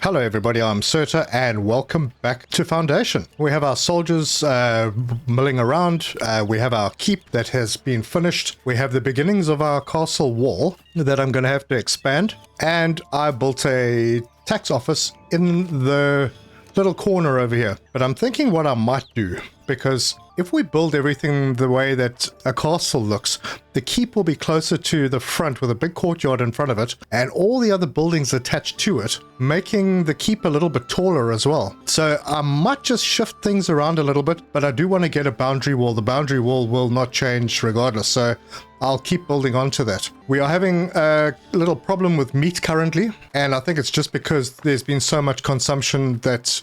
Hello everybody, I'm Serta and welcome back to Foundation. We have our soldiers milling around, we have our keep that has been finished, we have the beginnings of our castle wall that I'm going to have to expand, and I built a tax office in the little corner over here. But I'm thinking what I might do, because if we build everything the way that a castle looks, the keep will be closer to the front with a big courtyard in front of it and all the other buildings attached to it, making the keep a little bit taller as well. So I might just shift things around a little bit, but I do want to get a boundary wall. The boundary wall will not change regardless, so I'll keep building onto that. We are having a little problem with meat currently, and I think it's just because there's been so much consumption that...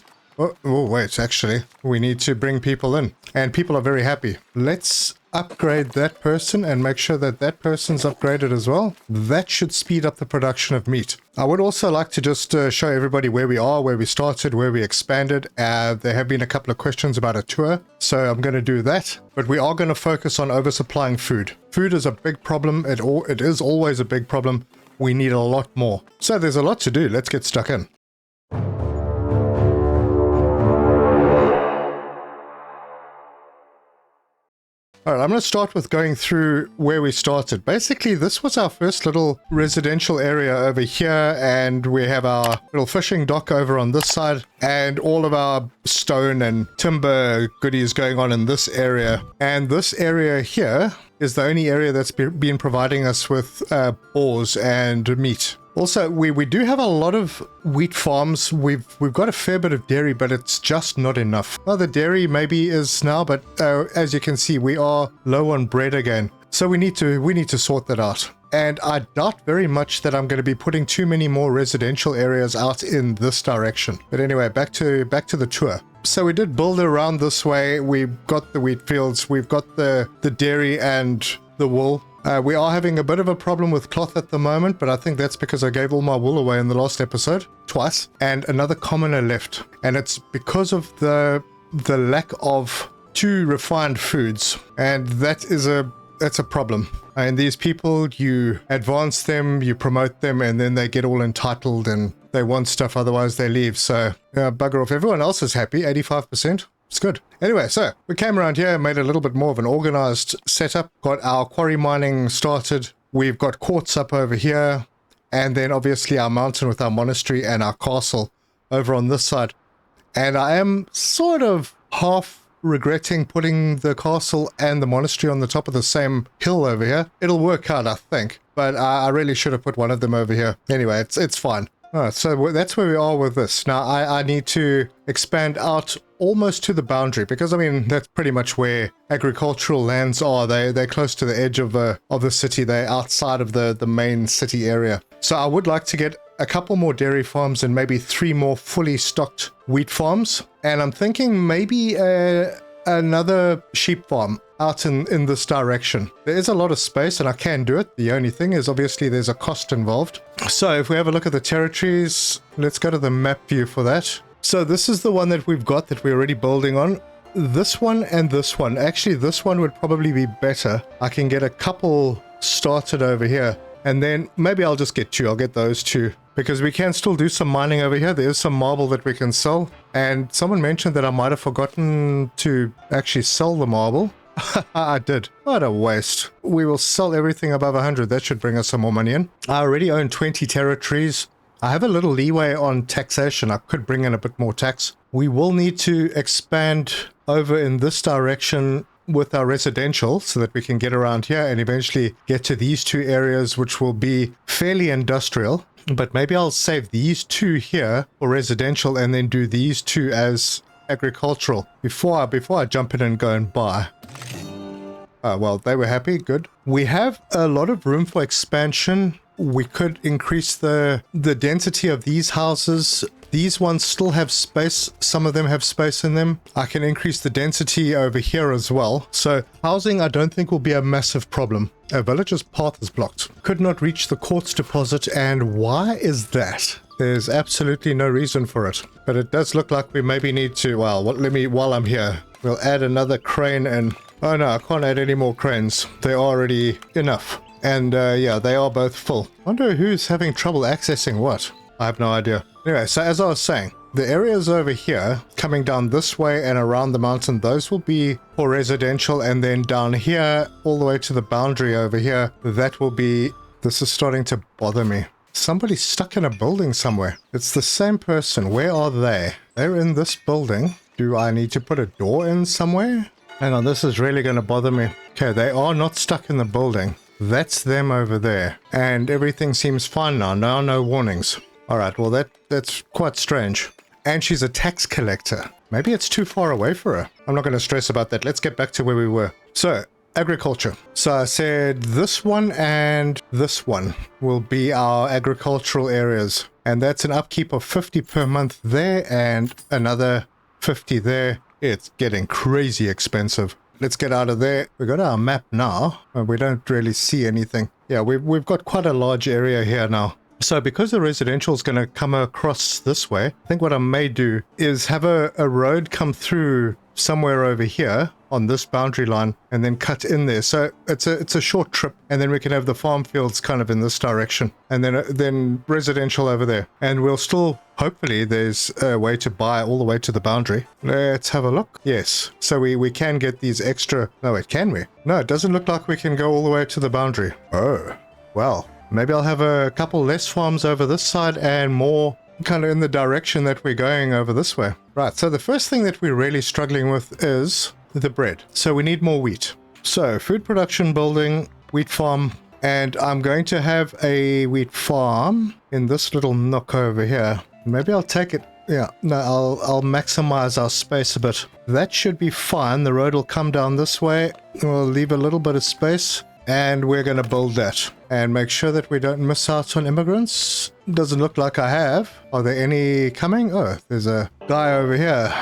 Oh, wait, actually, we need to bring people in, and people are very happy. Let's upgrade that person and make sure that that person's upgraded as well. That should speed up the production of meat. I would also like to just show everybody where we are, where we started, where we expanded. There have been a couple of questions about a tour, so I'm going to do that. But we are going to focus on oversupplying food. Food is a big problem. It is always a big problem. We need a lot more. So there's a lot to do. Let's get stuck in. Alright, I'm going to start with going through where we started. Basically, this was our first little residential area over here, and we have our little fishing dock over on this side, and all of our stone and timber goodies going on in this area. And this area here is the only area that's been providing us with boars and meat. Also, we do have a lot of wheat farms. We've got a fair bit of dairy, but it's just not enough. Well, the dairy maybe is now, but as you can see, we are low on bread again. So we need to sort that out. And I doubt very much that I'm going to be putting too many more residential areas out in this direction. But anyway, back to the tour. So we did build around this way. We've got the wheat fields, we've got the dairy and the wool. We are having a bit of a problem with cloth at the moment, but I think that's because I gave all my wool away in the last episode, twice, and another commoner left. And it's because of the lack of too refined foods, and that's a problem. And these people, you advance them, you promote them, and then they get all entitled and they want stuff, otherwise they leave. So bugger off. Everyone else is happy, 85%. It's good. Anyway, so we came around here, made a little bit more of an organized setup, got our quarry mining started. We've got quartz up over here, and then obviously our mountain with our monastery and our castle over on this side. And I am sort of half regretting putting the castle and the monastery on the top of the same hill over here. It'll work out, I think, but I really should have put one of them over here. Anyway, it's fine. Alright, so that's where we are with this. Now, I need to expand out almost to the boundary, because, I mean, that's pretty much where agricultural lands are. They're close to the edge of the city. They're outside of the main city area. So I would like to get a couple more dairy farms and maybe 3 more fully stocked wheat farms. And I'm thinking maybe another sheep farm out in this direction. There is a lot of space and I can do it. The only thing is obviously there's a cost involved. So if we have a look at the territories, let's go to the map view for that. So this is the one that we've got that we're already building on. This one and this one. Actually, this one would probably be better. I can get a couple started over here. And then maybe I'll just get 2. I'll get those 2. Because we can still do some mining over here. There's some marble that we can sell. And someone mentioned that I might have forgotten to actually sell the marble. I did. What a waste. We will sell everything above 100. That should bring us some more money in. I already own 20 territories. I have a little leeway on taxation. I could bring in a bit more tax. We will need to expand over in this direction with our residential so that we can get around here and eventually get to these 2 areas, which will be fairly industrial. But maybe I'll save these 2 here for residential and then do these 2 as agricultural before I jump in and go and buy. Well, they were happy. Good. We have a lot of room for expansion. We could increase the density of these houses. These ones still have space. Some of them have space in them. I can increase the density over here as well. So housing, I don't think will be a massive problem. A villager's path is blocked. Could not reach the quartz deposit. And why is that? There's absolutely no reason for it. But it does look like we maybe need to, well, while I'm here, we'll add another crane and... Oh no, I can't add any more cranes. They're already enough. And yeah, they are both full. Wonder who's having trouble accessing what. I have no idea. Anyway, so as I was saying, the areas over here coming down this way and around the mountain, those will be for residential, and then down here all the way to the boundary over here, that will be... This is starting to bother me. Somebody's stuck in a building somewhere. It's the same person. Where are they? They're in this building. Do I need to put a door in somewhere? Hang on, this is really going to bother me. Okay, they are not stuck in the building. That's them over there. And everything seems fine now. Now no warnings. Alright, well that's quite strange. And she's a tax collector. Maybe it's too far away for her. I'm not going to stress about that. Let's get back to where we were. So, agriculture. So I said this one and this one will be our agricultural areas. And that's an upkeep of 50 per month there and another 50 there. It's getting crazy expensive. Let's get out of there. We got our map now, and we don't really see anything. Yeah, we've got quite a large area here now. So because the residential is going to come across this way, I think what I may do is have a road come through somewhere over here on this boundary line and then cut in there. So it's a short trip, and then we can have the farm fields kind of in this direction, and then residential over there. And we'll still, hopefully there's a way to buy all the way to the boundary. Let's have a look. Yes, so we can get these extra... No, wait, can we? No, it doesn't look like we can go all the way to the boundary. Oh, well... Maybe I'll have a couple less farms over this side and more kind of in the direction that we're going over this way. Right, so the first thing that we're really struggling with is the bread. So we need more wheat. So food production building, wheat farm, and I'm going to have a wheat farm in this little nook over here. Maybe I'll take it. Yeah, no, I'll maximize our space a bit. That should be fine. The road will come down this way. We'll leave a little bit of space. And we're going to build that and make sure that we don't miss out on immigrants. Doesn't look like I have. Are there any coming? Oh, there's a guy over here.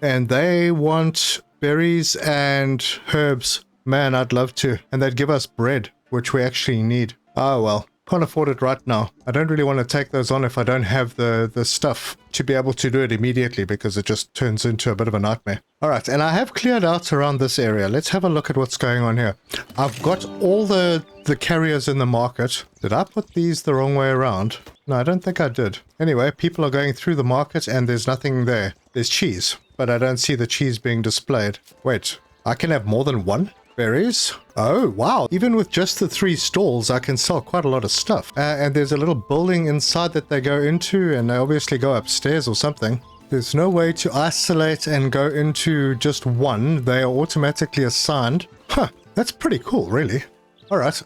And they want berries and herbs. Man, I'd love to. And they'd give us bread, which we actually need. Oh, well. Can't afford it right now. I don't really want to take those on if I don't have the stuff to be able to do it immediately, because it just turns into a bit of a nightmare. All right, and I have cleared out around this area. Let's have a look at what's going on here. I've got all the carriers in the market. Did I put these the wrong way around? No, I don't think I did. Anyway, people are going through the market and there's nothing there. There's cheese, but I don't see the cheese being displayed. Wait, I can have more than one? Berries? Oh, wow. Even with just the 3 stalls, I can sell quite a lot of stuff. And there's a little building inside that they go into, and they obviously go upstairs or something. There's no way to isolate and go into just one. They are automatically assigned. Huh, that's pretty cool, really. All right.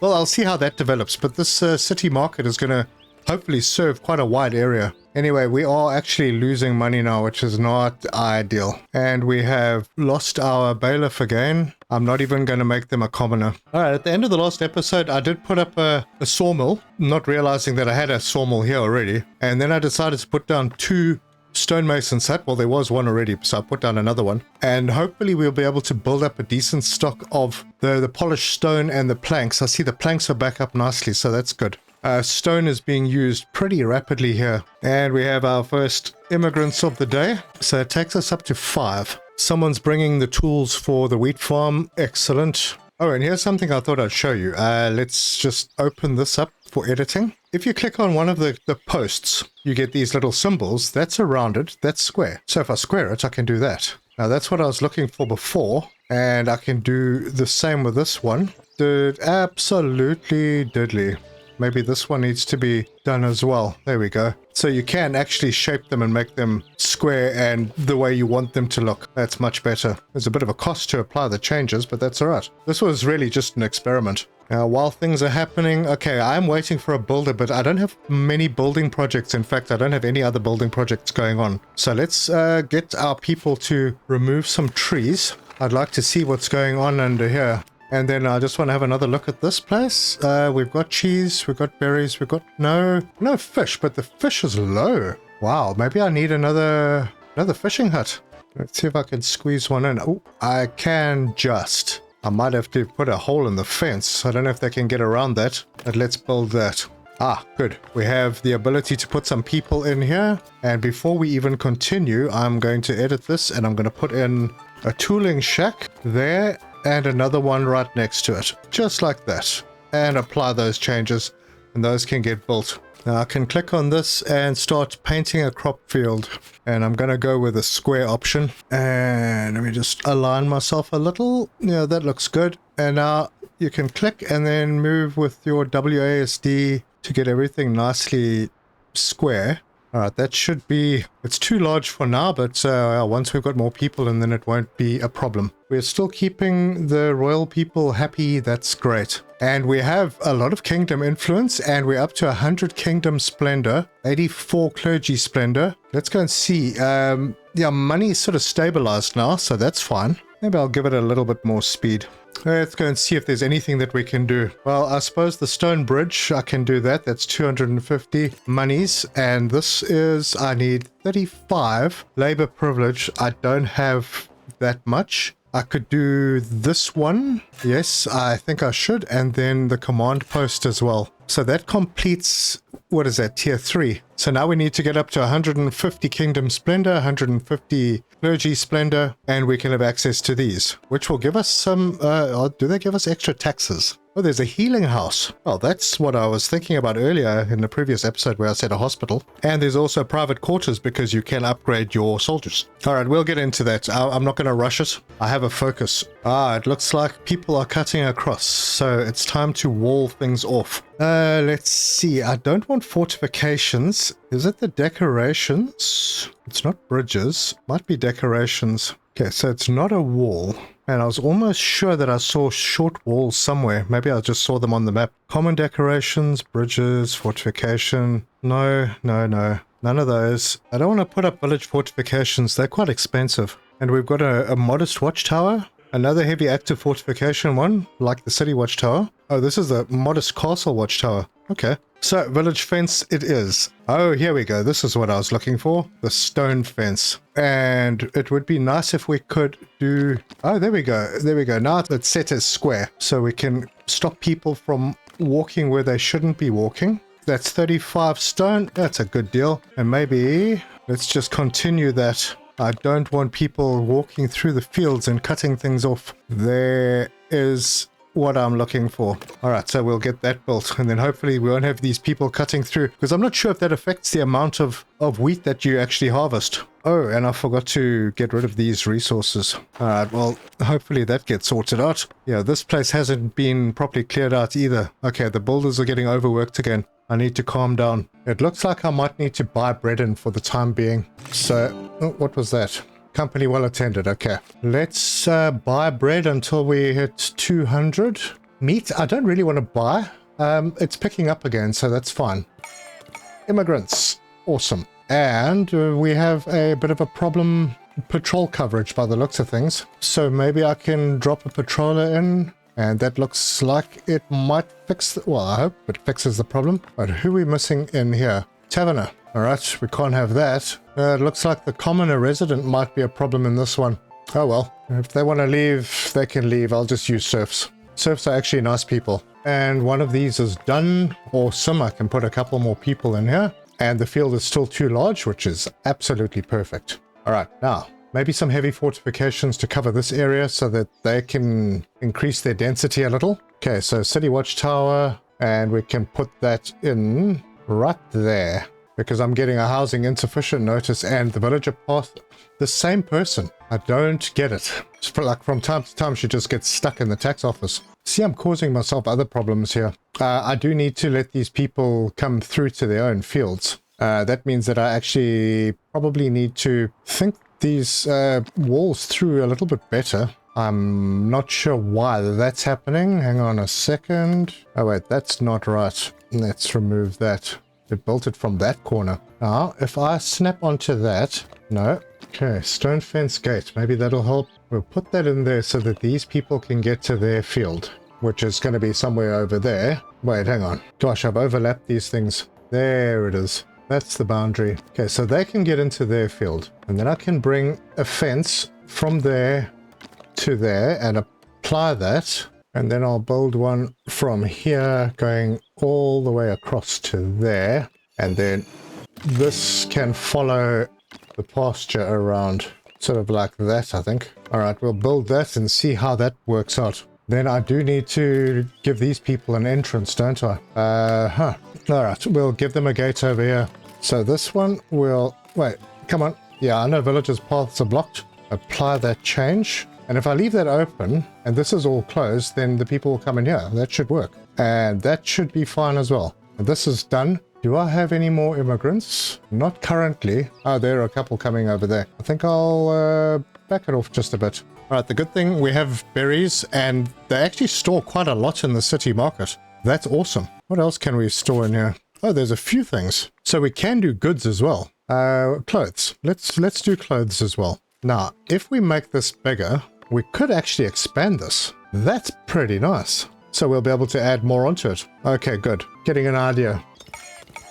Well, I'll see how that develops, but this city market is going to hopefully serve quite a wide area. Anyway, we are actually losing money now, which is not ideal. And we have lost our bailiff again. I'm not even going to make them a commoner. Alright, at the end of the last episode, I did put up a sawmill, not realizing that I had a sawmill here already. And then I decided to put down 2 stonemason set. Well, there was one already, so I put down another one. And hopefully we'll be able to build up a decent stock of the polished stone and the planks. I see the planks are back up nicely, so that's good. Stone is being used pretty rapidly here. And we have our first immigrants of the day. So it takes us up to 5. Someone's bringing the tools for the wheat farm. Excellent. Oh, and here's something I thought I'd show you. Let's just open this up for editing. If you click on one of the posts, you get these little symbols. That's a rounded, that's square. So if I square it, I can do that. Now that's what I was looking for before. And I can do the same with this one. Did absolutely diddly. Maybe this one needs to be done as well. There we go. So you can actually shape them and make them square and the way you want them to look. That's much better. There's a bit of a cost to apply the changes, but that's all right. This was really just an experiment. Now, while things are happening, okay, I'm waiting for a builder, but I don't have many building projects. In fact, I don't have any other building projects going on. So let's get our people to remove some trees. I'd like to see what's going on under here. And then I just want to have another look at this place. We've got cheese, we've got berries, we've got no fish, but the fish is low. Wow, maybe I need another fishing hut. Let's see if I can squeeze one in. Oh, I can just. I might have to put a hole in the fence. I don't know if they can get around that, but let's build that. Ah, good. We have the ability to put some people in here. And before we even continue, I'm going to edit this and I'm going to put in a tooling shack there. And another one right next to it, just like that. And apply those changes, and those can get built. Now I can click on this and start painting a crop field. And I'm going to go with the square option. And let me just align myself a little. Yeah, that looks good. And now you can click and then move with your WASD to get everything nicely square. All right, that should be, it's too large for now, but once we've got more people in, then it won't be a problem. We're still keeping the royal people happy. That's great. And we have a lot of kingdom influence, and we're up to 100 kingdom splendor, 84 clergy splendor. Let's go and see. Yeah, money is sort of stabilized now, so that's fine. Maybe I'll give it a little bit more speed. Let's go and see if there's anything that we can do. Well, I suppose the stone bridge, I can do that. That's 250 monies. And this is, I need 35 labor privilege. I don't have that much. I could do this one. Yes, I think I should. And then the command post as well. So that completes, what is that, tier 3. So now we need to get up to 150 kingdom splendor, 150 clergy splendor, and we can have access to these, which will give us some, do they give us extra taxes? Oh, there's a healing house. Oh, that's what I was thinking about earlier in the previous episode where I said a hospital. And there's also private quarters because you can upgrade your soldiers. All right, we'll get into that. I'm not going to rush it. I have a focus. It looks like people are cutting across. So it's time to wall things off. Let's see. I don't want fortifications. Is it the decorations? It's not bridges. Might be decorations. Okay, so it's not a wall. And I was almost sure that I saw short walls somewhere. Maybe I just saw them on the map. Common decorations, bridges, fortification. No. None of those. I don't want to put up village fortifications. They're quite expensive. And we've got a modest watchtower. Another heavy active fortification one, like the city watchtower. Oh, this is the modest castle watchtower. Okay. So, village fence it is. Oh, here we go. This is what I was looking for. The stone fence. And it would be nice if we could do... Oh, there we go. There we go. Now it's set as square. So we can stop people from walking where they shouldn't be walking. That's 35 stone. That's a good deal. And maybe let's just continue that. I don't want people walking through the fields and cutting things off. There is what I'm looking for. All right, so we'll get that built, and then hopefully we won't have these people cutting through, because I'm not sure if that affects the amount of wheat that you actually harvest. Oh, and I forgot to get rid of these resources. All right, well, hopefully that gets sorted out. Yeah, this place hasn't been properly cleared out either. Okay, the builders are getting overworked again. I need to calm down. It looks like I might need to buy bread in for the time being. So, oh, what was that? Company well attended. Okay. Let's buy bread until we hit 200. Meat, I don't really want to buy. It's picking up again, so that's fine. Immigrants. Awesome. And we have a bit of a problem patrol coverage by the looks of things. So maybe I can drop a patroller in. And that looks like it might fix... well, I hope it fixes the problem. But who are we missing in here? Taverner. Alright, we can't have that. It looks like the commoner resident might be a problem in this one. Oh well. If they want to leave, they can leave. I'll just use serfs. Serfs are actually nice people. And one of these is done. Awesome. I can put a couple more people in here. And the field is still too large, which is absolutely perfect. Alright, now... maybe some heavy fortifications to cover this area so that they can increase their density a little. Okay, so city watchtower, and we can put that in right there because I'm getting a housing insufficient notice and the villager path, the same person. I don't get it. It's like from time to time she just gets stuck in the tax office. See, I'm causing myself other problems here. I do need to let these people come through to their own fields. That means that I actually probably need to think these walls through a little bit better. I'm not sure why that's happening. Hang on a second. Oh wait, that's not right. Let's remove that. It built it from that corner. Now, if I snap onto that... no. Okay, stone fence gate. Maybe that'll help. We'll put that in there so that these people can get to their field, which is going to be somewhere over there. Wait, hang on. Gosh, I've overlapped these things. There it is. That's the boundary. Okay, so they can get into their field. And then I can bring a fence from there to there and apply that. And then I'll build one from here going all the way across to there. And then this can follow the pasture around. Sort of like that, I think. All right, we'll build that and see how that works out. Then I do need to give these people an entrance, don't I? All right, we'll give them a gate over here. So this one will... Wait, come on. Yeah, I know villagers' paths are blocked. Apply that change. And if I leave that open, and this is all closed, then the people will come in here. That should work. And that should be fine as well. And this is done. Do I have any more immigrants? Not currently. Oh, there are a couple coming over there. I think I'll back it off just a bit. All right, the good thing, we have berries, and they actually store quite a lot in the city market. That's awesome. What else can we store in here? Oh, there's a few things. So we can do goods as well. Clothes. Let's do clothes as well. Now, if we make this bigger, we could actually expand this. That's pretty nice. So we'll be able to add more onto it. Okay, good. Getting an idea.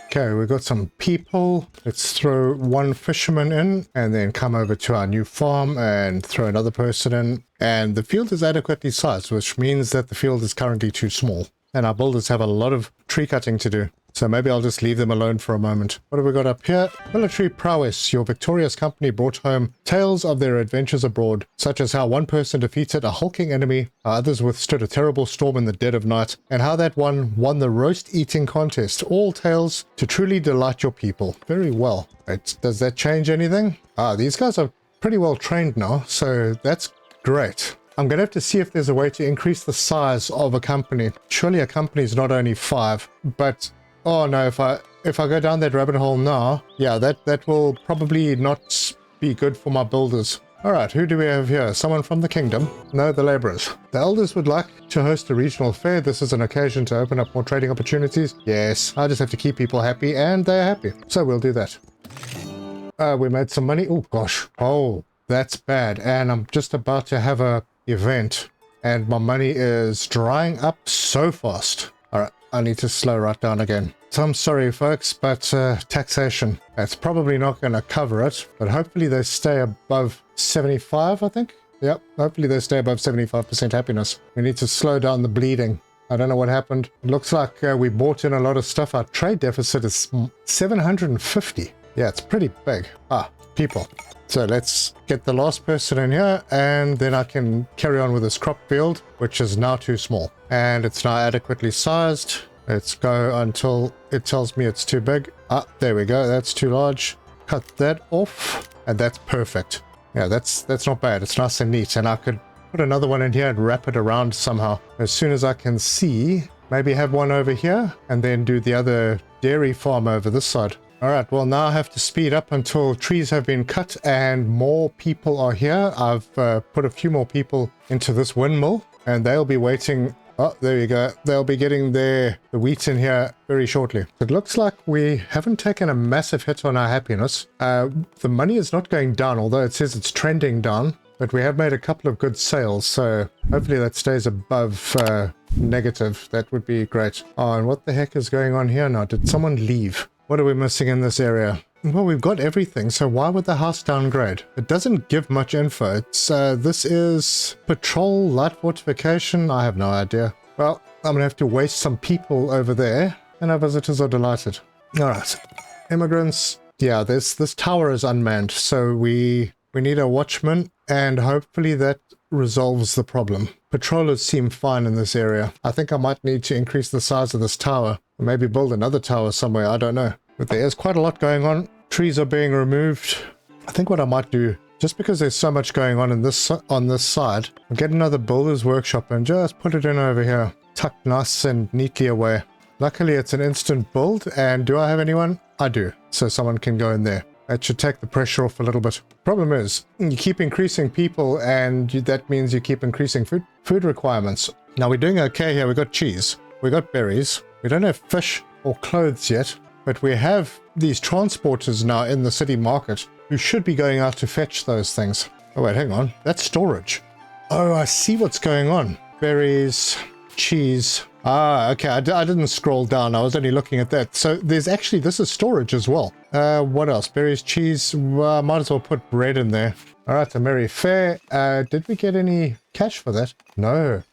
Okay, we've got some people. Let's throw one fisherman in and then come over to our new farm and throw another person in. And the field is adequately sized, which means that the field is currently too small. And our builders have a lot of tree cutting to do. So maybe I'll just leave them alone for a moment. What have we got up here? Military prowess. Your victorious company brought home tales of their adventures abroad, such as how one person defeated a hulking enemy, how others withstood a terrible storm in the dead of night, and how that one won the roast eating contest. All tales to truly delight your people. Very well. Right, does that change anything? These guys are pretty well trained now, so that's great. I'm going to have to see if there's a way to increase the size of a company. Surely a company is not only 5, but... Oh no, if I go down that rabbit hole now, yeah, that will probably not be good for my builders. All right, who do we have here? Someone from the kingdom? No, the laborers. The elders would like to host a regional fair. This is an occasion to open up more trading opportunities. Yes, I just have to keep people happy, and they're happy. So we'll do that. We made some money. Oh gosh. Oh, that's bad. And I'm just about to have a event, and my money is drying up so fast. All right. I need to slow right down again. So I'm sorry, folks, but taxation. That's probably not going to cover it, but hopefully they stay above 75, I think. Yep, hopefully they stay above 75% happiness. We need to slow down the bleeding. I don't know what happened. It looks like we bought in a lot of stuff. Our trade deficit is 750. Yeah, it's pretty big. People. So let's get the last person in here, and then I can carry on with this crop field, which is now too small. And it's now adequately sized. Let's go until it tells me it's too big. There we go. That's too large. Cut that off, and that's perfect. Yeah, that's not bad. It's nice and neat, and I could put another one in here and wrap it around somehow. As soon as I can see, maybe have one over here, and then do the other dairy farm over this side. All right, well, now I have to speed up until trees have been cut and more people are here. I've put a few more people into this windmill, and they'll be waiting. Oh, there you go. They'll be getting the wheat in here very shortly. It looks like we haven't taken a massive hit on our happiness. The money is not going down, although it says it's trending down, but we have made a couple of good sales, so hopefully that stays above negative. That would be great. Oh, and what the heck is going on here now? Did someone leave? What are we missing in this area? Well, we've got everything, so why would the house downgrade? It doesn't give much info. It's, this is patrol, light fortification. I have no idea. Well, I'm gonna have to waste some people over there, and our visitors are delighted. All right, immigrants. Yeah, this tower is unmanned, so we need a watchman, and hopefully that resolves the problem. Patrollers seem fine in this area. I think I might need to increase the size of this tower, or maybe build another tower somewhere. I don't know. But there's quite a lot going on. Trees are being removed. I think what I might do, just because there's so much going on in this side, I'll get another builder's workshop and just put it in over here, tucked nice and neatly away. Luckily, it's an instant build, and do I have anyone? I do, so someone can go in there. That should take the pressure off a little bit. Problem is, you keep increasing people, and that means you keep increasing food requirements. Now, we're doing okay here. We got cheese. We got berries. We don't have fish or clothes yet. But we have these transporters now in the city market who should be going out to fetch those things. Oh, wait, hang on. That's storage. Oh, I see what's going on. Berries, cheese. Okay. I didn't scroll down. I was only looking at that. So there's actually, this is storage as well. What else? Berries, cheese. Might as well put bread in there. All right, the merry fair. Did we get any cash for that? No.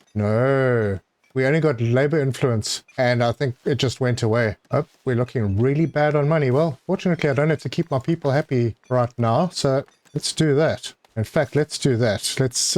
We only got labor influence, and I think it just went away. Oh, we're looking really bad on money. Well, fortunately, I don't have to keep my people happy right now, so let's do that. In fact, let's do that. Let's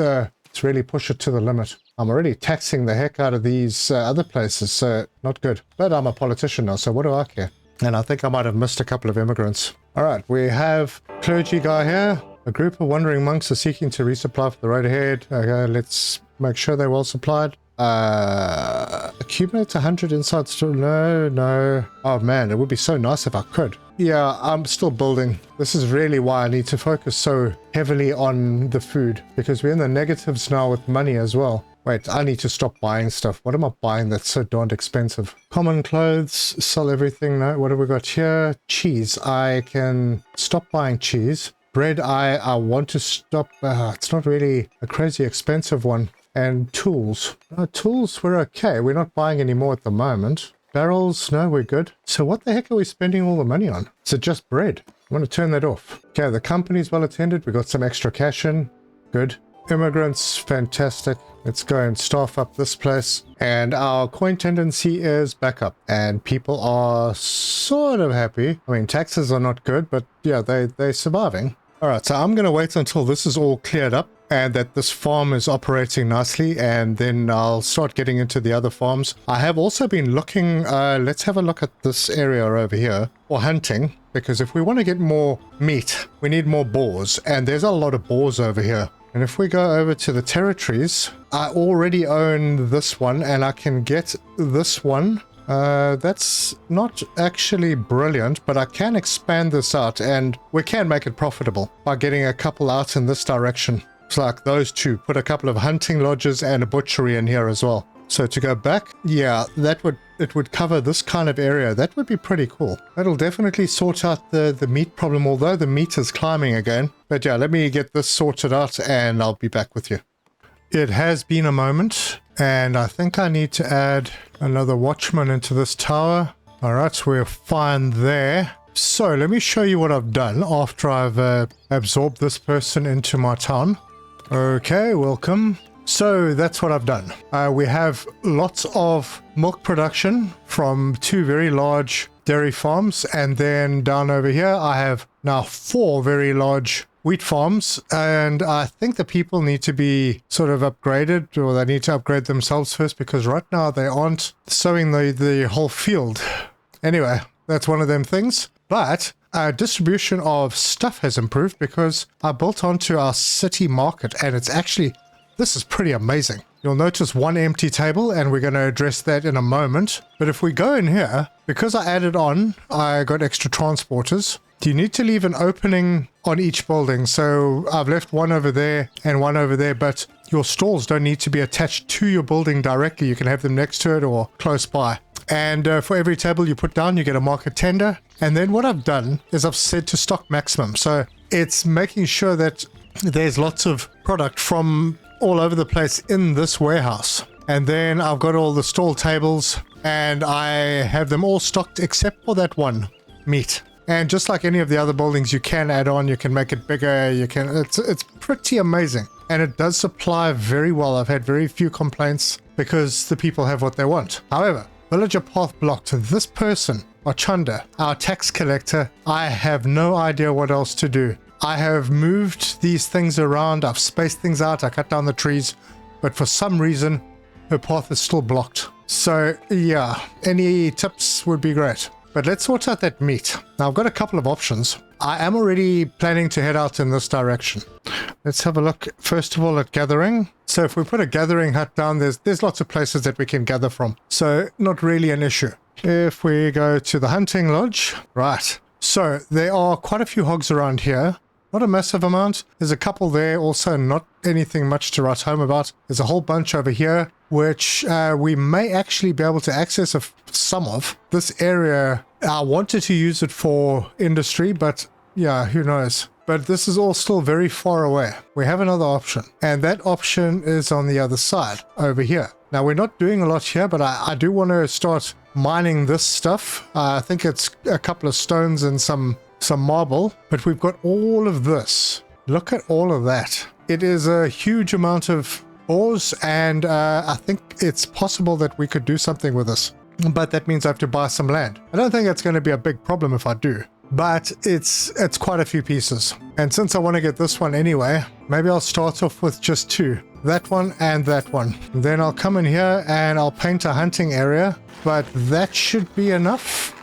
Let's really push it to the limit. I'm already taxing the heck out of these other places, so not good. But I'm a politician now, so what do I care? And I think I might have missed a couple of immigrants. All right, we have clergy guy here. A group of wandering monks are seeking to resupply for the road ahead. Okay, let's make sure they're well supplied. Accumulate 100 inside store. No. Oh man, it would be so nice if I could. Yeah, I'm still building. This is really why I need to focus so heavily on the food, because we're in the negatives now with money as well. Wait, I need to stop buying stuff. What am I buying that's so darned expensive? Common clothes, sell everything. No, what have we got here? Cheese. I can stop buying cheese. Bread, I want to stop. It's not really a crazy expensive one. And tools. Tools, we're okay. We're not buying any more at the moment. Barrels, no, we're good. So what the heck are we spending all the money on? Is it just bread? I'm going to turn that off. Okay, the company's well attended. We got some extra cash in. Good. Immigrants, fantastic. Let's go and staff up this place. And our coin tendency is back up. And people are sort of happy. I mean, taxes are not good, but yeah, they're surviving. All right, so I'm going to wait until this is all cleared up and that this farm is operating nicely, and then I'll start getting into the other farms. I have also been looking, let's have a look at this area over here for hunting, because if we want to get more meat, we need more boars, and there's a lot of boars over here. And if we go over to the territories, I already own this one, and I can get this one. That's not actually brilliant, but I can expand this out, and we can make it profitable by getting a couple out in this direction. It's like those two, put a couple of hunting lodges and a butchery in here as well. So to go back, yeah, it would cover this kind of area. That would be pretty cool. That'll definitely sort out the meat problem, although the meat is climbing again. But yeah, let me get this sorted out and I'll be back with you. It has been a moment, and I think I need to add another watchman into this tower. All right, so we're fine there. So let me show you what I've done after I've absorbed this person into my town. Okay, welcome. So that's what I've done. We have lots of milk production from 2 very large dairy farms, and then down over here I have now 4 very large wheat farms, and I think the people need to be sort of upgraded, or they need to upgrade themselves first, because right now they aren't sowing the whole field. Anyway, that's one of them things. But distribution of stuff has improved because I built onto our city market, and it's actually, this is pretty amazing. You'll notice 1 empty table, and we're going to address that in a moment. But if we go in here, because I added on, I got extra transporters. You need to leave an opening on each building. So I've left 1 over there and 1 over there, but your stalls don't need to be attached to your building directly. You can have them next to it or close by. And for every table you put down, you get a market tender. And then what I've done is I've said to stock maximum. So it's making sure that there's lots of product from all over the place in this warehouse. And then I've got all the stall tables, and I have them all stocked except for that one, meat. And just like any of the other buildings, you can add on, you can make it bigger, it's pretty amazing. And it does supply very well. I've had very few complaints because the people have what they want. However, villager path blocked. This person, Ochanda, our tax collector, I have no idea what else to do. I have moved these things around, I've spaced things out, I cut down the trees, but for some reason, her path is still blocked. So yeah, any tips would be great. But let's sort out that meat. Now I've got a couple of options. I am already planning to head out in this direction. Let's have a look first of all at gathering. So if we put a gathering hut down, there's lots of places that we can gather from. So not really an issue. If we go to the hunting lodge, right. So there are quite a few hogs around here. Not a massive amount. There's a couple there, also not anything much to write home about. There's a whole bunch over here, which we may actually be able to access some of. This area, I wanted to use it for industry, but yeah, who knows. But this is all still very far away. We have another option, and that option is on the other side, over here. Now, we're not doing a lot here, but I do want to start mining this stuff. I think it's a couple of stones and some marble, but we've got all of this. Look at all of that. It is a huge amount of ores, and I think it's possible that we could do something with this. But that means I have to buy some land. I don't think it's going to be a big problem if I do, but it's quite a few pieces. And since I want to get this one anyway, maybe I'll start off with just 2. that one, and that one. Then I'll come in here and I'll paint a hunting area, but that should be enough.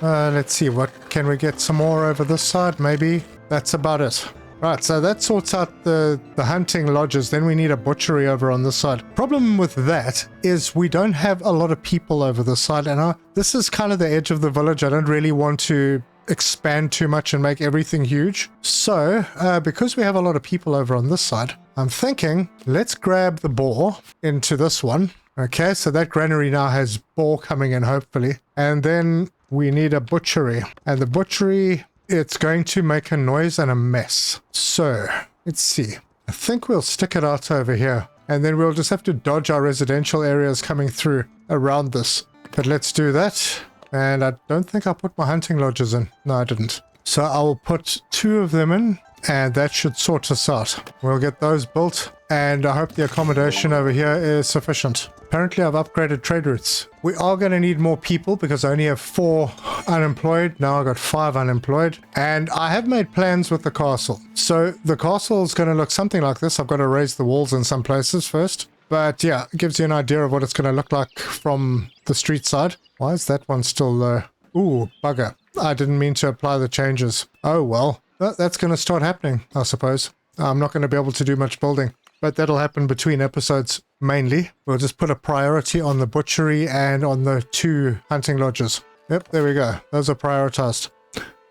Let's see, what can we get some more over this side? Maybe that's about it. Right, so that sorts out the hunting lodges. Then we need a butchery over on this side. Problem with that is we don't have a lot of people over this side, and this is kind of the edge of the village. I don't really want to expand too much and make everything huge. So, because we have a lot of people over on this side, I'm thinking let's grab the boar into this one. Okay, so that granary now has boar coming in, hopefully. And then we need a butchery. And the butchery, it's going to make a noise and a mess. So, let's see. I think we'll stick it out over here. And then we'll just have to dodge our residential areas coming through around this. But let's do that. And I don't think I put my hunting lodges in. No, I didn't. So I will put 2 of them in, and that should sort us out. We'll get those built, and I hope the accommodation over here is sufficient. Apparently I've upgraded trade routes. We are going to need more people because I only have 4 unemployed. Now I've got 5 unemployed. And I have made plans with the castle. So the castle is going to look something like this. I've got to raise the walls in some places first. But yeah, it gives you an idea of what it's going to look like from the street side. Why is that one still low? Ooh, bugger. I didn't mean to apply the changes. Oh well, that's going to start happening, I suppose. I'm not going to be able to do much building, but that'll happen between episodes mainly. We'll just put a priority on the butchery and on the 2 hunting lodges. Yep, there we go. Those are prioritized.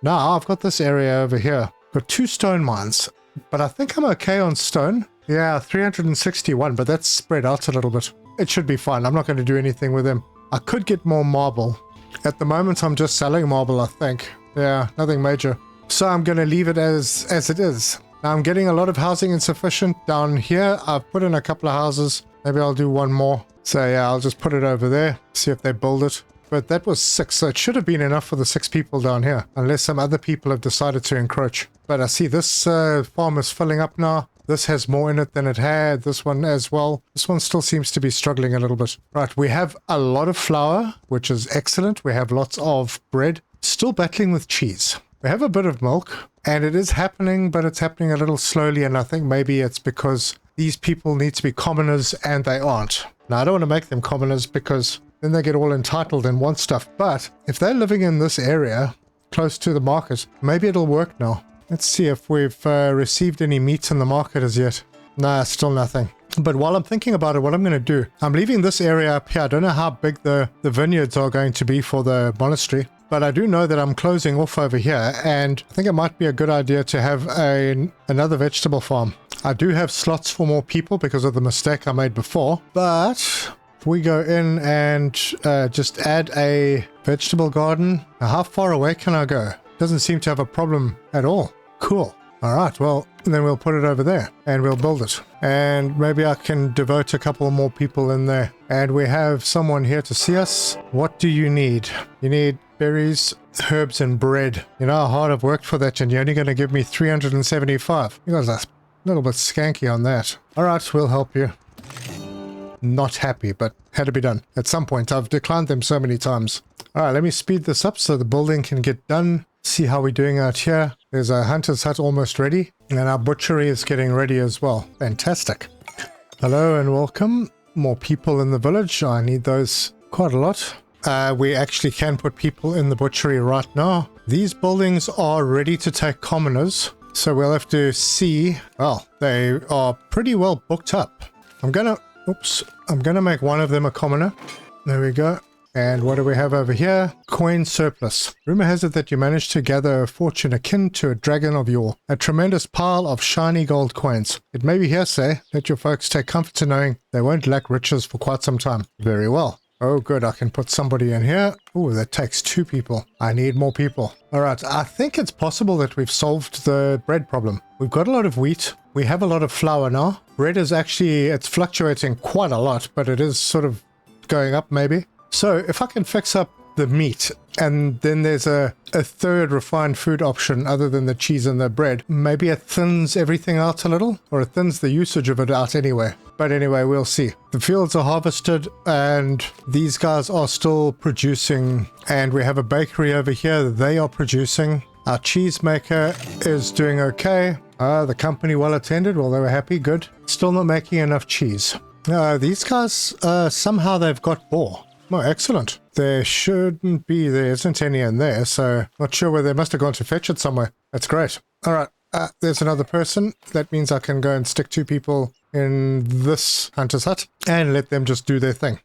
Now I've got this area over here. Got 2 stone mines, but I think I'm okay on stone. Yeah, 361, but that's spread out a little bit. It should be fine. I'm not going to do anything with them. I could get more marble. At the moment, I'm just selling marble, I think. Yeah, nothing major. So I'm going to leave it as it is. Now I'm getting a lot of housing insufficient down here. I've put in a couple of houses. Maybe I'll do one more. So yeah, I'll just put it over there. See if they build it. But that was 6, so it should have been enough for the 6 people down here. Unless some other people have decided to encroach. But I see this farm is filling up now. This has more in it than it had. This one as well. This one still seems to be struggling a little bit. Right, we have a lot of flour, which is excellent. We have lots of bread. Still battling with cheese. We have a bit of milk, and it is happening, but it's happening a little slowly, and I think maybe it's because these people need to be commoners, and they aren't. Now, I don't want to make them commoners because then they get all entitled and want stuff. But if they're living in this area, close to the market, maybe it'll work now. Let's see if we've received any meat in the market as yet. Nah, still nothing. But while I'm thinking about it, what I'm going to do, I'm leaving this area up here. I don't know how big the vineyards are going to be for the monastery, but I do know that I'm closing off over here, and I think it might be a good idea to have another vegetable farm. I do have slots for more people because of the mistake I made before, but if we go in and just add a vegetable garden, now how far away can I go? Doesn't seem to have a problem at all. Cool. All right, well, then we'll put it over there and we'll build it. And maybe I can devote a couple more people in there. And we have someone here to see us. What do you need? You need berries, herbs, and bread. You know how hard I've worked for that, and you're only going to give me 375. You guys are a little bit skanky on that. All right, we'll help you. Not happy, but had to be done. At some point, I've declined them so many times. All right, let me speed this up so the building can get done. See how we're doing out here. There's a hunter's hut almost ready, and our butchery is getting ready as well. Fantastic. Hello and welcome. More people in the village. I need those quite a lot. We actually can put people in the butchery right now. These buildings are ready to take commoners, so we'll have to see. Well, they are pretty well booked up. I'm gonna make one of them a commoner. There we go. And what do we have over here? Coin surplus. Rumor has it that you managed to gather a fortune akin to a dragon of yore. A tremendous pile of shiny gold coins. It may be hearsay. Let your folks take comfort in knowing they won't lack riches for quite some time. Very well. Oh good, I can put somebody in here. Oh, that takes 2 people. I need more people. Alright, I think it's possible that we've solved the bread problem. We've got a lot of wheat. We have a lot of flour now. Bread is actually, it's fluctuating quite a lot, but it is sort of going up maybe. So if I can fix up the meat, and then there's a third refined food option other than the cheese and the bread, maybe it thins everything out a little, or it thins the usage of it out anyway. But anyway, we'll see. The fields are harvested, and these guys are still producing, and we have a bakery over here that they are producing. Our cheese maker is doing okay. The company well attended. Well, they were happy. Good. Still not making enough cheese. These guys, somehow they've got boar. Oh, excellent. There shouldn't be, there isn't any in there, so not sure where they must have gone to fetch it somewhere. That's great. All right, there's another person. That means I can go and stick 2 people in this hunter's hut and let them just do their thing.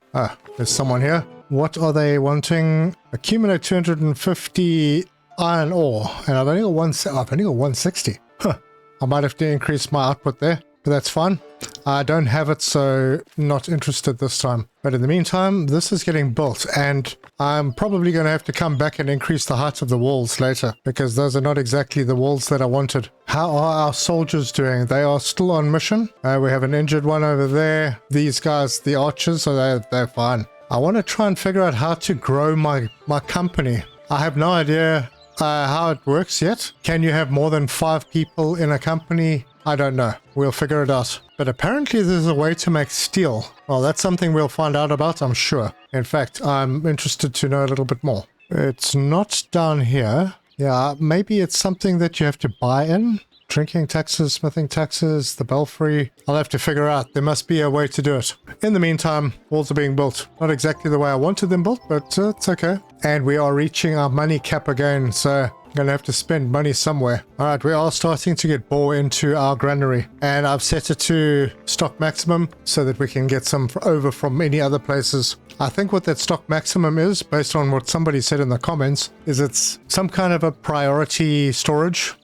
There's someone here. What are they wanting? Accumulate 250 iron ore, and I've only got 160. Huh. I might have to increase my output there, but that's fine. I don't have it, so not interested this time. But in the meantime, this is getting built, and I'm probably going to have to come back and increase the height of the walls later, because those are not exactly the walls that I wanted. How are our soldiers doing? They are still on mission. We have an injured one over there. These guys, the archers, so they're fine. I want to try and figure out how to grow my company. I have no idea how it works yet. Can you have more than 5 people in a company? I don't know. We'll figure it out. But apparently there's a way to make steel. Well, that's something we'll find out about, I'm sure. In fact, I'm interested to know a little bit more. It's not down here. Yeah, maybe it's something that you have to buy in. Drinking taxes, smithing taxes, the belfry. I'll have to figure out. There must be a way to do it. In the meantime, walls are being built. Not exactly the way I wanted them built, but it's okay. And we are reaching our money cap again, so I'm going to have to spend money somewhere. Alright, we are starting to get boar into our granary. And I've set it to stock maximum so that we can get some over from any other places. I think what that stock maximum is, based on what somebody said in the comments, is it's some kind of a priority storage.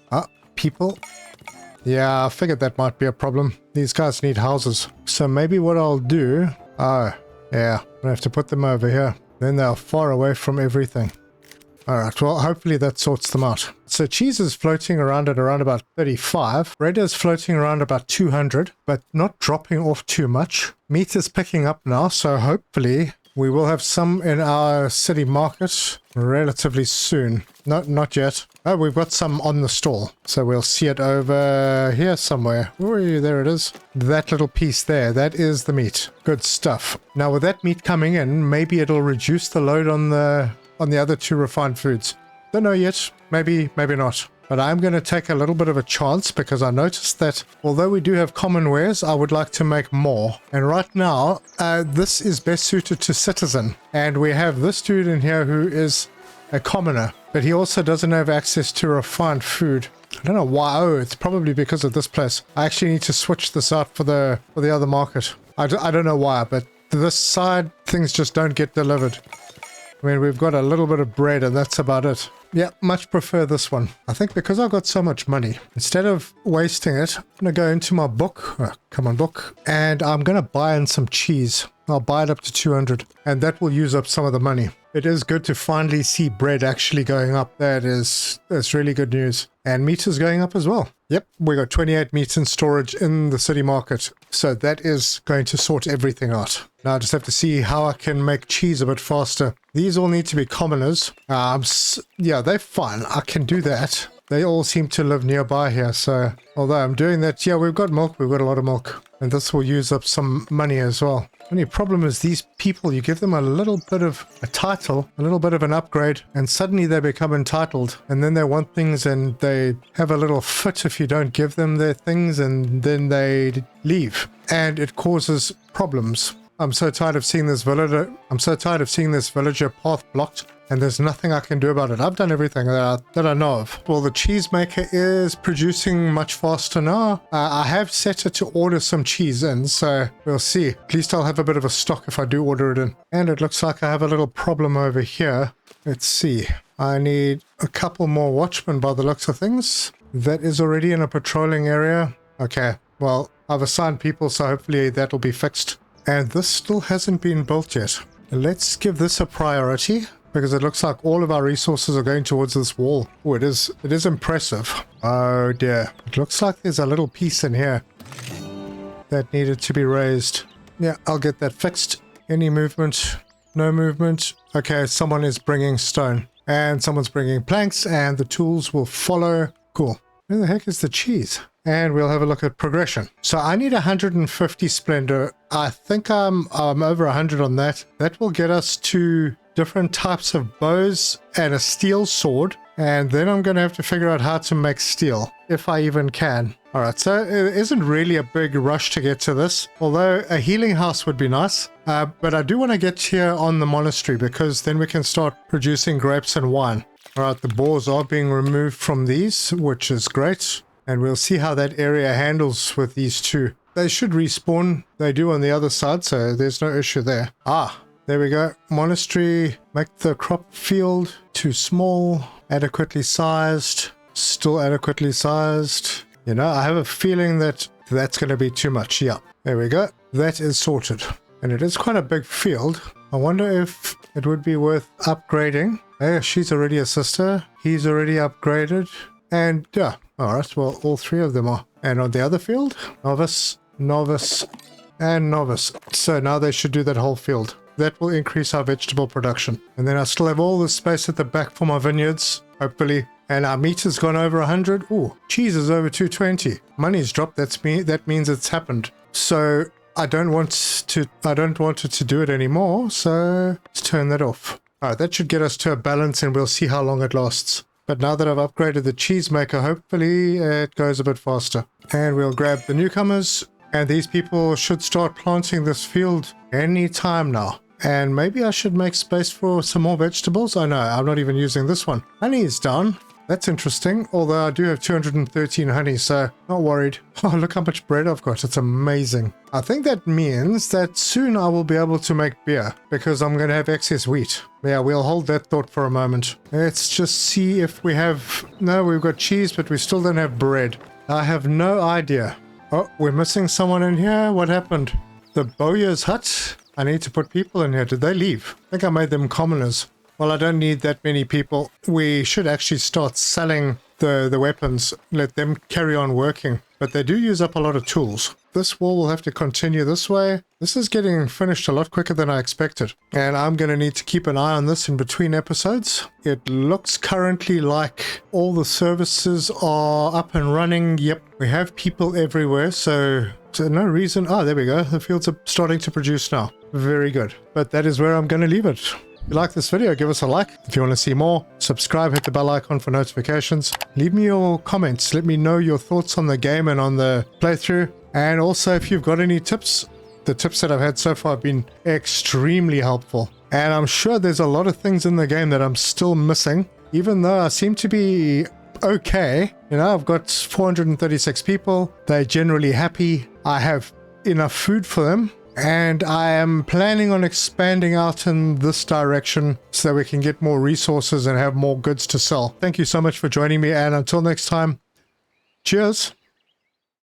People. Yeah, I figured that might be a problem. These guys need houses. So maybe what I'll do... Oh, yeah. I'm gonna have to put them over here. Then they're far away from everything. Alright, well, hopefully that sorts them out. So cheese is floating around at around about 35. Bread is floating around about 200, but not dropping off too much. Meat is picking up now, so hopefully we will have some in our city market relatively soon. No, not yet. Oh, we've got some on the stall. So we'll see it over here somewhere. Ooh, there it is. That little piece there, that is the meat. Good stuff. Now with that meat coming in, maybe it'll reduce the load on the other 2 refined foods. Don't know yet. Maybe, maybe not. But I'm going to take a little bit of a chance because I noticed that although we do have common wares, I would like to make more. And right now, this is best suited to citizen. And we have this dude in here who is a commoner, but he also doesn't have access to refined food. I don't know why. Oh, it's probably because of this place. I actually need to switch this out for the other market. I don't know why, but this side, things just don't get delivered. I mean, we've got a little bit of bread and that's about it. Yeah, much prefer this one. I think because I've got so much money, instead of wasting it, I'm going to go into my book. Oh, come on, book. And I'm going to buy in some cheese. I'll buy it up to 200 and that will use up some of the money. It is good to finally see bread actually going up. That's really good news. And meat is going up as well. Yep, we got 28 meats in storage in the city market. So that is going to sort everything out. Now I just have to see how I can make cheese a bit faster. These all need to be commoners. Yeah, they're fine. I can do that. They all seem to live nearby here, so although I'm doing that, yeah, we've got milk, we've got a lot of milk. And this will use up some money as well. Only problem is these people, you give them a little bit of a title, a little bit of an upgrade, and suddenly they become entitled. And then they want things and they have a little fit if you don't give them their things, and then they leave. And it causes problems. I'm so tired of seeing this villager path blocked, and there's nothing I can do about it. I've done everything that I know of. Well, the cheese maker is producing much faster now. I have set it to order some cheese in, so we'll see. At least I'll have a bit of a stock if I do order it in. And it looks like I have a little problem over here. Let's see. I need a couple more watchmen by the looks of things. That is already in a patrolling area. Okay, well, I've assigned people, so hopefully that'll be fixed. And this still hasn't been built yet. Let's give this a priority, because it looks like all of our resources are going towards this wall. Oh, it is impressive. Oh dear. It looks like there's a little piece in here that needed to be raised. Yeah, I'll get that fixed. Any movement? No movement. Okay, someone is bringing stone. And someone's bringing planks, and the tools will follow. Cool. Where the heck is the cheese? And we'll have a look at progression. So I need 150 splendor. I think I'm over 100 on that. That will get us to different types of bows and a steel sword. And then I'm going to have to figure out how to make steel. if I even can. Alright, so it isn't really a big rush to get to this, although a healing house would be nice. But I do want to get here on the monastery because then we can start producing grapes and wine. Alright, the boars are being removed from these, which is great. And we'll see how that area handles with these two. They should respawn. They do on the other side, so there's no issue there. Ah, there we go. Monastery, make the crop field too small, adequately sized, still adequately sized. You know, I have a feeling that that's going to be too much. Yeah, there we go. That is sorted. And it is quite a big field. I wonder if it would be worth upgrading. Hey, she's already a sister. He's already upgraded. And yeah, alright, well, all three of them are. And on the other field, novice, novice, and novice. So now they should do that whole field. That will increase our vegetable production. And then I still have all the space at the back for my vineyards, hopefully. And our meat has gone over 100. Ooh, cheese is over 220. Money's dropped. That means it's happened. So I don't want it to do it anymore. So let's turn that off. All right, that should get us to a balance, and we'll see how long it lasts. But now that I've upgraded the cheese maker, hopefully it goes a bit faster. And we'll grab the newcomers. And these people should start planting this field any time now. And maybe I should make space for some more vegetables. Oh no, I'm not even using this one. Honey is down. That's interesting. Although I do have 213 honey, so not worried. Oh, look how much bread I've got. It's amazing. I think that means that soon I will be able to make beer because I'm going to have excess wheat. Yeah, we'll hold that thought for a moment. Let's just see if we have... No, we've got cheese, but we still don't have bread. I have no idea. Oh, we're missing someone in here. What happened? The Bowyer's hut? I need to put people in here. Did they leave? I think I made them commoners. Well, I don't need that many people. We should actually start selling the weapons. Let them carry on working. But they do use up a lot of tools. This wall will have to continue this way. This is getting finished a lot quicker than I expected. And I'm going to need to keep an eye on this in between episodes. It looks currently like all the services are up and running. Yep, we have people everywhere, so no reason. Oh, there we go. The fields are starting to produce now. Very good. But that is where I'm going to leave it. If you like this video, give us a like. If you want to see more, subscribe, hit the bell icon for notifications. Leave me your comments. Let me know your thoughts on the game and on the playthrough. And also, if you've got any tips, the tips that I've had so far have been extremely helpful. And I'm sure there's a lot of things in the game that I'm still missing, even though I seem to be okay. You know, I've got 436 people. They're generally happy. I have enough food for them. And I am planning on expanding out in this direction so that we can get more resources and have more goods to sell. Thank you so much for joining me, and until next time, cheers.